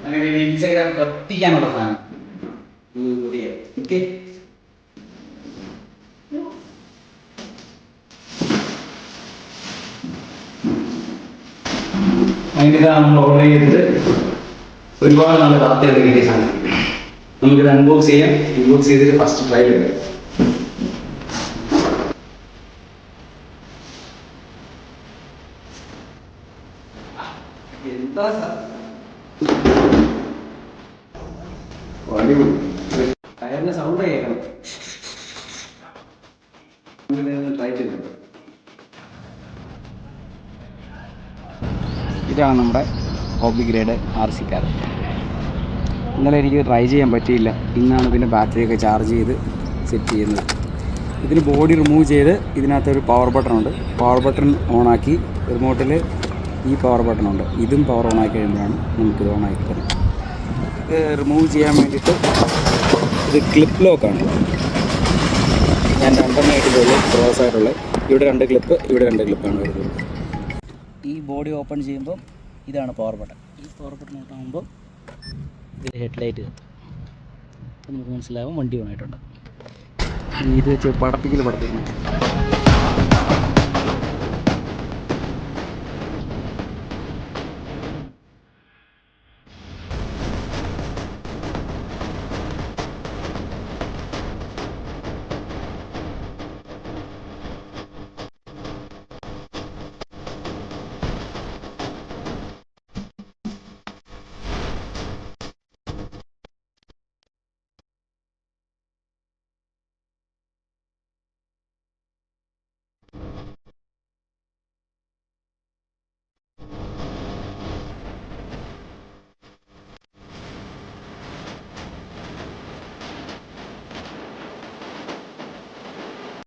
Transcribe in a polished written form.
അങ്ങനെ ഇൻസ്റ്റഗ്രാം കത്തിക്കാനുള്ള സാധനം. ഓക്കെ, അതിൻ്റെ നമ്മൾ ഓർഡർ ചെയ്തിട്ട് ഒരുപാട് നാൾ കാത്തിരുന്ന് കിട്ടിയ സാധനം. നമുക്കിത് അൺബോക്സ് ചെയ്യാം. അൺബോക്സ് ചെയ്തിട്ട് ഫസ്റ്റ് ട്രയൽ ഉണ്ട്. എന്താ ടയറിന്റെ സൗണ്ട് കേൾക്കണം. ട്രൈ ചെയ്തു. ഇതാണ് നമ്മുടെ ഹോബി ഗ്രേഡ് RC കാർ. ഇന്നലെ എനിക്ക് ട്രൈ ചെയ്യാൻ പറ്റിയില്ല. ഇന്നാണ് ഇതിൻ്റെ ബാറ്ററിയൊക്കെ ചാർജ് ചെയ്ത് സെറ്റ് ചെയ്യുന്നത്. ഇതിന് ബോഡി റിമൂവ് ചെയ്ത് ഇതിനകത്തൊരു പവർ ബട്ടൺ ഉണ്ട്. പവർ ബട്ടൺ ഓണാക്കി റിമോട്ടിൽ ഈ പവർ ബട്ടൺ ഉണ്ട്. ഇതും പവർ ഓണാക്കി കഴിയുമ്പോഴാണ് നമുക്കിത് ഓണാക്കി തരുന്നത്. ഇത് റിമൂവ് ചെയ്യാൻ വേണ്ടിയിട്ട് ഇത് ക്ലിപ്പ് ലോക്കാണ്. ഞാൻ രണ്ടെണ്ണമായിട്ടുള്ള ക്രോസ് ആയിട്ടുള്ള ഇവിടെ 2 ക്ലിപ്പ്, ഇവിടെ 2 ക്ലിപ്പാണ് വരുന്നത്. ഈ ബോഡി ഓപ്പൺ ചെയ്യുമ്പോൾ ഇതാണ് പവർ ബട്ടൺ. ഈ പവർ ബട്ടൺ ഓൺ ആകുമ്പോൾ ഇതിൽ ഹെഡ്ലൈറ്റ് കത്തും. അപ്പോൾ നമുക്ക് മനസ്സിലാവും വണ്ടി ഓണായിട്ടുണ്ട്. ഇത് വെച്ച് പടപ്പിക്കുന്നു.